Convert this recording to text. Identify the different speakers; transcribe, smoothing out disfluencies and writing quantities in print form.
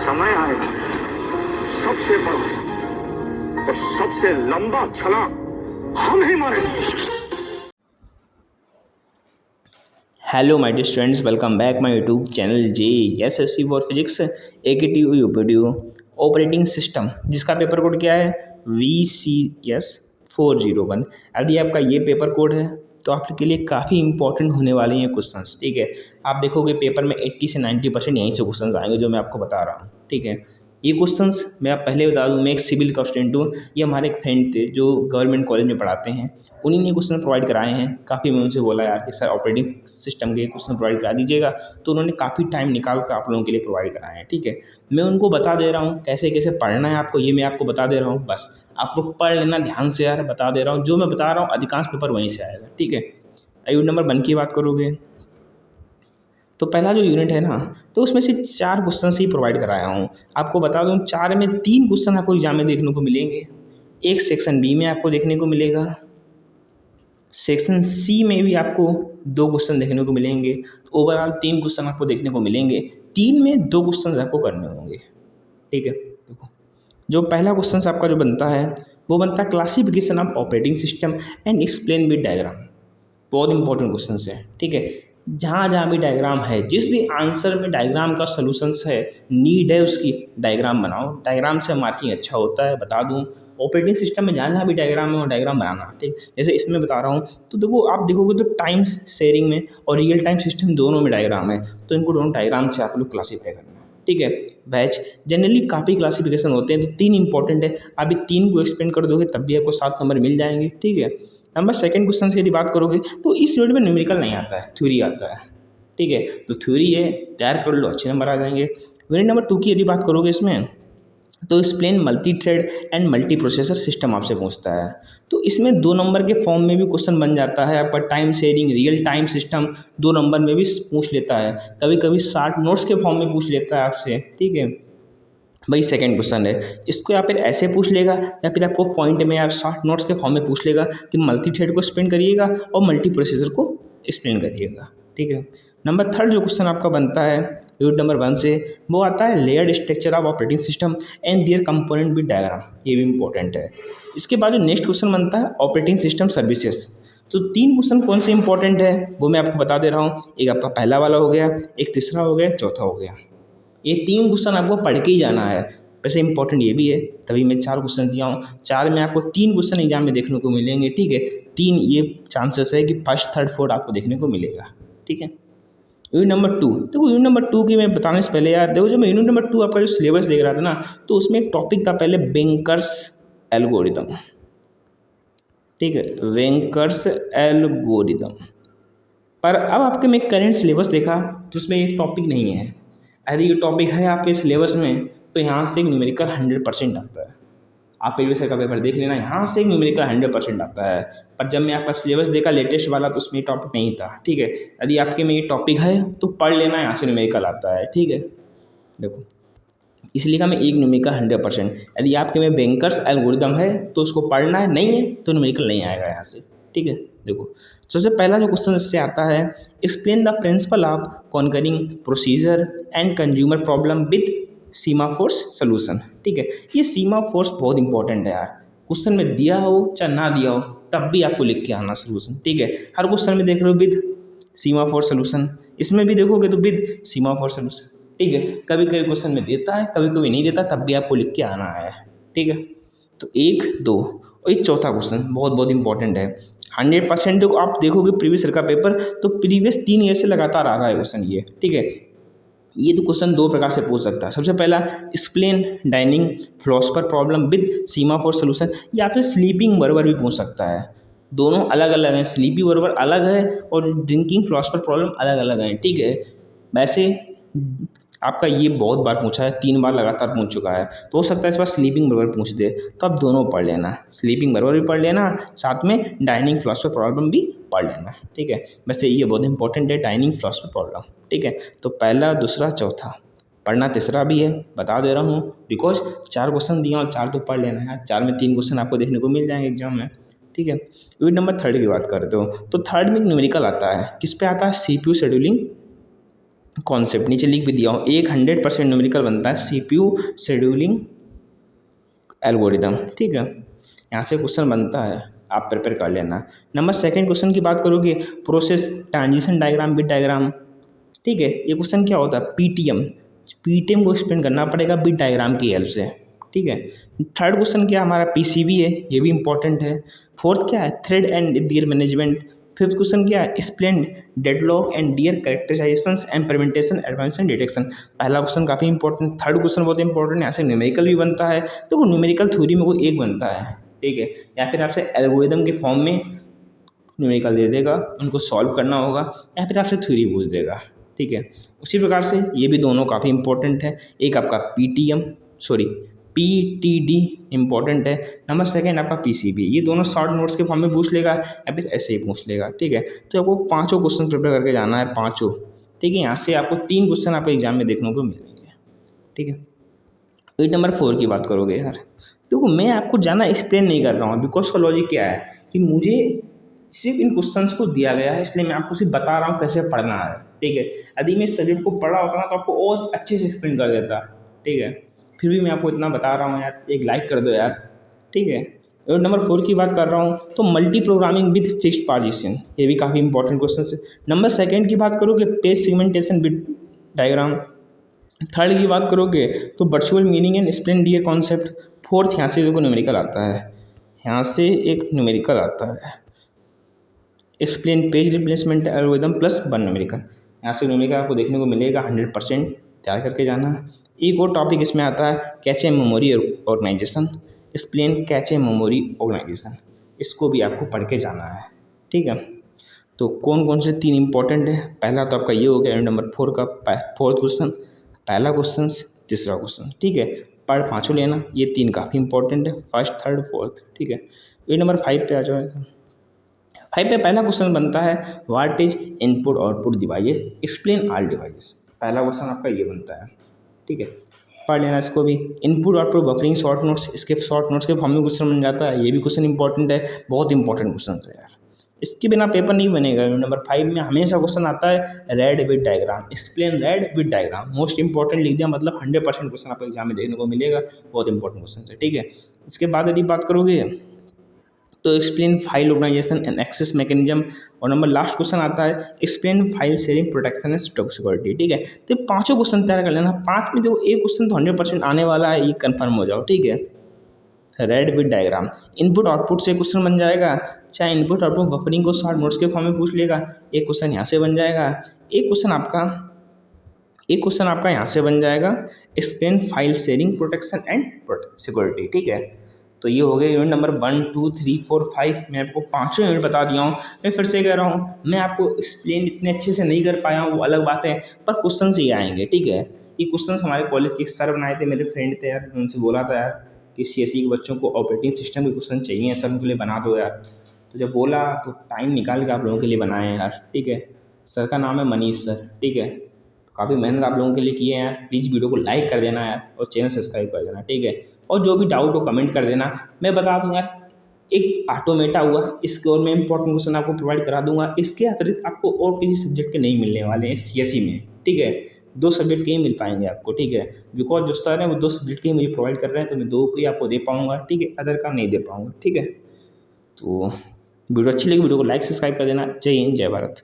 Speaker 1: समय आएगा, सबसे बड़ा और सबसे लंबा छलांग हम ही मारेंगे।
Speaker 2: Hello my dear students, welcome back my YouTube channel J S C for physics AKTU यूपीडीओ ऑपरेटिंग सिस्टम, जिसका पेपर कोड क्या है VCS401। यदि आपका ये पेपर कोड है तो आपके लिए काफ़ी इंपॉर्टेंट होने वाले हैं क्वेश्चंस। ठीक है, आप देखोगे पेपर में 80 से 90% यहीं से क्वेश्चंस आएंगे जो मैं आपको बता रहा हूँ। ठीक है, ये क्वेश्चंस मैं आप पहले बता दूं, मैं एक सिविल का स्टूडेंट हूँ। ये हमारे एक फ्रेंड थे जो गवर्नमेंट कॉलेज में पढ़ाते हैं, उन्हीं ने क्वेश्चन प्रोवाइड कराए हैं। काफ़ी मैं उनसे बोला यार कि सर ऑपरेटिंग सिस्टम के क्वेश्चन प्रोवाइड करा दीजिएगा, तो उन्होंने काफ़ी टाइम निकाल कर आप लोगों के लिए प्रोवाइड कराए हैं। ठीक है, मैं उनको बता दे रहा हूँ कैसे कैसे पढ़ना है आपको, ये मैं आपको बता दे रहा हूँ। बस आप लोग पढ़ लेना ध्यान से यार, बता दे रहा हूँ। जो मैं बता रहा हूँ अधिकांश पेपर वहीं से आएगा। ठीक है, यूनिट नंबर 1 की बात करोगे तो पहला जो यूनिट है ना, तो उसमें सिर्फ 4 क्वेश्चन ही प्रोवाइड कराया हूँ। आपको बता दूँ 4 में 3 क्वेश्चन आपको एग्जाम में देखने को मिलेंगे, एक सेक्शन बी में आपको देखने को मिलेगा, सेक्शन सी में भी आपको 2 क्वेश्चन देखने को मिलेंगे। तो ओवरऑल 3 क्वेश्चन आपको देखने को मिलेंगे, 3 में 2 क्वेश्चन आपको करने होंगे। ठीक है, देखो जो पहला क्वेश्चन आपका जो बनता है वो बनता है classification of operating system and explain with diagram. बहुत इंपॉर्टेंट क्वेश्चन है। ठीक है, जहाँ जहाँ भी डायग्राम है, जिस भी आंसर में डायग्राम का सोल्यूशंस है, नीड है उसकी डायग्राम बनाओ। डायग्राम से मार्किंग अच्छा होता है, बता दूँ। ऑपरेटिंग सिस्टम में जहाँ जहाँ भी डायग्राम है वो डायग्राम बनाना। ठीक, जैसे इसमें बता रहा हूँ तो देखो आप देखोगे तो टाइम शेयरिंग में और रियल टाइम सिस्टम दोनों में डायग्राम है, तो इनको दोनों डायग्राम से आप लोग क्लासीफाई करना। ठीक है, बैच जनरली काफ़ी क्लासिफिकेशन होते हैं, तो 3 इंपॉर्टेंट है। अभी 3 को एक्सप्लेन कर दोगे तब भी आपको 7 नंबर मिल जाएंगे। ठीक है, नंबर सेकंड क्वेश्चन से यदि बात करोगे तो इस यूनिट में न्यूमेरिकल नहीं आता है, थ्योरी आता है। ठीक है, तो थ्योरी है, तैयार कर लो, अच्छे नंबर आ जाएंगे। यूनिट नंबर 2 की यदि बात करोगे इसमें तो explain multi thread and multi processor system आपसे पूछता है। तो इसमें 2 नंबर के फॉर्म में भी क्वेश्चन बन जाता है आपका। Time sharing real time system 2 number में भी पूछ लेता है, कभी कभी शार्ट नोट्स के फॉर्म में पूछ लेता है आपसे। ठीक है भाई, सेकंड क्वेश्चन है, इसको या फिर ऐसे पूछ लेगा या फिर आपको पॉइंट में या शॉर्ट नोट्स के फॉर्म में पूछ लेगा कि मल्टी थ्रेड को एक्सप्लेन करिएगा और मल्टी प्रोसेसर को एक्सप्लेन करिएगा। ठीक है, नंबर 3 जो क्वेश्चन आपका बनता है यूनिट नंबर 1 से, वो आता है layered structure of operating system and their component with diagram. ये भी इंपॉर्टेंट है। इसके बाद जो नेक्स्ट क्वेश्चन बनता है ऑपरेटिंग सिस्टम सर्विसेज। तो 3 क्वेश्चन कौन से इंपॉर्टेंट है वो मैं आपको बता दे रहा हूँ। एक आपका पहला वाला हो गया, एक तीसरा हो गया, चौथा हो गया। ये 3 क्वेश्चन आपको पढ़ के ही जाना है। वैसे इंपॉर्टेंट ये भी है, तभी मैं 4 क्वेश्चन दिया हूँ। 4 में आपको 3 क्वेश्चन एग्जाम में देखने को मिलेंगे। ठीक है, 3 ये चांसेस है कि फर्स्ट थर्ड फोर्थ आपको देखने को मिलेगा। ठीक है, यूनिट नंबर 2, देखो यूनिट नंबर 2 की मैं बताने से पहले यार देखो, जब मैं यूनिट नंबर 2 आपका जो सिलेबस देख रहा था ना, तो उसमें एक टॉपिक था पहले वेंकर्स एल्गोरिदम। ठीक है, वेंकर्स एल्गोरिदम। पर अब आपके मैं करेंट सिलेबस देखा तो उसमें एक टॉपिक नहीं है। यदि ये टॉपिक है आपके सिलेबस में तो यहाँ से एक न्यूमेरिकल 100% आता है। आप प्रीवियस ईयर का पेपर देख लेना, यहाँ से एक न्यूमेरिकल 100% आता है। पर जब मैं आपका सिलेबस देखा लेटेस्ट वाला तो उसमें टॉपिक नहीं था। ठीक है, यदि आपके में ये टॉपिक है तो पढ़ लेना, यहाँ से न्यूमेरिकल आता है। ठीक है, देखो इसलिए का मैं एक न्यूमेरिकल 100%। यदि आपके में बैंकर्स एल्गोरिदम है तो उसको पढ़ना है, नहीं है तो न्यूमेरिकल नहीं आएगा यहाँ से। ठीक है, देखो सबसे पहला जो क्वेश्चन इससे आता है, explain the principle of concurring procedure and consumer problem with semaphores solution. ठीक है, ये सीमाफोर्स बहुत इंपॉर्टेंट है यार। क्वेश्चन में दिया हो चाहे ना दिया हो तब भी आपको लिख के आना सोल्यूशन। ठीक है, हर क्वेश्चन में देख रहे हो विद सीमाफोर सोल्यूशन, इसमें भी देखोगे तो विद सीमाफोर सोल्यूशन। ठीक है, कभी कभी क्वेश्चन में देता है, कभी कभी नहीं देता, तब भी आपको लिख के आना है। ठीक है, तो 1 2 और ये चौथा क्वेश्चन बहुत बहुत इंपॉर्टेंट है। 100% जो आप देखोगे प्रीवियस ईयर का पेपर, तो प्रीवियस 3 ईयर से लगातार आ रहा है क्वेश्चन ये। ठीक है, ये तो क्वेश्चन 2 प्रकार से पूछ सकता है। सबसे पहला explain dining philosopher problem with semaphore solution, या फिर स्लीपिंग बर्बर भी पूछ सकता है। दोनों अलग अलग हैं, स्लीपी बर्बर अलग है और ड्रिंकिंग फिलोसफर प्रॉब्लम अलग अलग है। ठीक है, वैसे आपका ये बहुत बार पूछा है, 3 बार लगातार पूछ चुका है, तो हो सकता है इस बार स्लीपिंग बर्बर पूछ दे, तो आप दोनों पढ़ लेना, स्लीपिंग बर्बर भी पढ़ लेना, साथ में डाइनिंग फिलोसफर प्रॉब्लम भी पढ़ लेना। ठीक है, वैसे ये बहुत इंपॉर्टेंट है डाइनिंग फिलोसफर प्रॉब्लम। ठीक है, तो पहला दूसरा चौथा पढ़ना, तीसरा भी है, बता दे रहा हूँ बिकॉज 4 क्वेश्चन दिया और 4 तो पढ़ लेना है। 4 में 3 क्वेश्चन आपको देखने को मिल जाएंगे एग्जाम में। ठीक है, यूनिट नंबर 3 की बात करते हो तो थर्ड में न्यूमेरिकल आता है, किस पे आता है, CPU शेड्यूलिंग कॉन्सेप्ट नीचे लिख भी दिया हूँ। एक 100% न्यूमेरिकल बनता है CPU शेड्यूलिंग एल्गोरिदम, ठीक है। यहाँ से क्वेश्चन बनता है, आप प्रिपेयर कर लेना। नंबर सेकंड क्वेश्चन की बात करोगे, process transition diagram bit diagram, ठीक है। ये क्वेश्चन क्या होता है, पीटीएम को एक्सप्लेन करना पड़ेगा बिट डायग्राम की हेल्प से, ठीक है। थर्ड क्वेश्चन क्या हमारा पीसीबी है, ये भी इंपॉर्टेंट है। फोर्थ क्या है, thread and their management. Fifth question क्या है, explain deadlock and their characterisations and prevention advance detection. पहला क्वेश्चन काफ़ी इंपॉर्टेंट, थर्ड क्वेश्चन बहुत इंपॉर्टेंट है। यहाँ से न्यूमेरिकल भी बनता है, तो वो न्यूमेरिकल थ्योरी में वो एक बनता है, ठीक है। या फिर आपसे एल्गोरिदम के फॉर्म में न्यूमेरिकल दे देगा, उनको सॉल्व करना होगा, या फिर आपसे थ्योरी पूछ देगा, ठीक है। उसी प्रकार से ये भी दोनों काफ़ी इंपॉर्टेंट है। एक आपका पीटीडी इंपॉर्टेंट है, नंबर सेकंड आपका पीसीबी। ये दोनों शॉर्ट नोट्स के फॉर्म में पूछ लेगा या फिर ऐसे ही पूछ लेगा, ठीक है। तो आपको पाँचों क्वेश्चन प्रिपेयर करके जाना है, पाँचों, ठीक है। यहाँ से आपको 3 क्वेश्चन आपको एग्जाम में देखने को मिलेंगे, ठीक है। 8 नंबर 4 की बात करोगे यार, देखो मैं आपको ज़्यादा एक्सप्लेन नहीं कर रहा हूँ, बिकॉज का लॉजिक क्या है कि मुझे सिर्फ इन क्वेश्चंस को दिया गया है, इसलिए मैं आपको सिर्फ बता रहा हूँ कैसे पढ़ना है, ठीक है। यदि मैं इस सब्जेक्ट को पढ़ा होता ना तो आपको और अच्छे से एक्सप्लेन कर देता, ठीक है। फिर भी मैं आपको इतना बता रहा हूँ यार, एक लाइक कर दो यार, ठीक है। और नंबर 4 की बात कर रहा हूँ तो multi programming with fixed partition, ये भी काफ़ी इंपॉर्टेंट क्वेश्चन है। नंबर सेकंड की बात करोगे, page segmentation with diagram. Third की बात करोगे तो virtual meaning and explain their concept. Fourth यहाँ से देखो न्यूमेरिकल आता है, यहाँ से एक न्यूमेरिकल आता है, explain page replacement algorithm plus 1 numerical. यहाँ से न्यूमेरिकल आपको देखने को मिलेगा, 100% तैयार करके जाना है। एक और टॉपिक इसमें आता है cache memory organisation, explain cache memory organisation, इसको भी आपको पढ़ के जाना है, ठीक है। तो कौन कौन से 3 इंपॉर्टेंट है, पहला तो आपका ये हो गया नंबर 4 का फोर्थ क्वेश्चन, पहला क्वेश्चन तीसरा क्वेश्चन, ठीक है। पढ़ पाँचों लेना, ये 3 काफ़ी इंपॉर्टेंट है, फर्स्ट थर्ड फोर्थ, ठीक है। ये नंबर 5 पे आ जाएगा। 5 पे पहला क्वेश्चन बनता है what is input output device, explain all device. पहला क्वेश्चन आपका ये बनता है, ठीक है। पढ़ लेना इसको भी। Input output buffering short notes, इसके शॉर्ट नोट्स के फॉर्म में क्वेश्चन बन जाता है, ये भी क्वेश्चन इंपॉर्टेंट है, बहुत इंपॉर्टेंट क्वेश्चन है यार, इसके बिना पेपर नहीं बनेगा। नंबर 5 में हमेशा क्वेश्चन आता है read with diagram, explain read with diagram, most important लिख दिया, मतलब 100% क्वेश्चन आपको एग्जाम में देखने को मिलेगा, बहुत इंपॉर्टेंट क्वेश्चन है, ठीक है। इसके बाद यदि बात करोगे तो explain file organisation and access mechanism, और नंबर लास्ट क्वेश्चन आता है explain file sharing protection and stock security, ठीक है। तो ये पाँचों क्वेश्चन तैयार कर लेना, 5 में देखो एक क्वेश्चन तो 100% आने वाला है, ये कंफर्म हो जाओ, ठीक है। Read with diagram, input output से क्वेश्चन बन जाएगा, चाहे इनपुट आउटपुट बफरिंग को शॉर्ट नोट्स के फॉर्म में पूछ लेगा, एक क्वेश्चन यहाँ से बन जाएगा, एक क्वेश्चन आपका यहाँ से बन जाएगा explain file sharing protection and security, ठीक है। तो ये हो गया यूनिट नंबर 1 2 3 4 5, मैं आपको पाँचों यूनिट बता दिया हूँ। मैं फिर से कह रहा हूँ, मैं आपको एक्सप्लेन इतने अच्छे से नहीं कर पाया हूँ, वो अलग बात है, पर क्वेश्चन से ही आएंगे, ठीक है। ये क्वेश्चन हमारे कॉलेज के सर बनाए थे, मेरे फ्रेंड थे यार, उनसे बोला था यार कि CSE के बच्चों को ऑपरेटिंग सिस्टम के क्वेश्चन चाहिए सर, उनके लिए बना दो यार। तो जब बोला तो टाइम निकाल के आप लोगों के लिए बनाए हैं यार, ठीक है। सर का नाम है मनीष सर, ठीक है। काफ़ी मेहनत आप लोगों के लिए किए हैं यार, प्लीज़ वीडियो को लाइक कर देना यार, और चैनल सब्सक्राइब कर देना, ठीक है। और जो भी डाउट हो कमेंट कर देना, मैं बता दूंगा। एक ऑटोमेटा हुआ, इसके और मैं इंपॉर्टेंट क्वेश्चन आपको प्रोवाइड करा दूंगा, इसके अतिरिक्त आपको और किसी सब्जेक्ट के नहीं मिलने वाले हैं CSE में, ठीक है। 2 सब्जेक्ट के ही मिल पाएंगे आपको, ठीक है। बिकॉज जो सर हैं वो 2 सब्जेक्ट के ही मुझे प्रोवाइड कर रहे हैं, तो मैं 2 को ही आपको दे पाऊँगा, ठीक है, अदर का नहीं दे पाऊँगा, ठीक है। तो वीडियो अच्छी लगी, वीडियो को लाइक सब्सक्राइब कर देना। जय हिंद, जय भारत।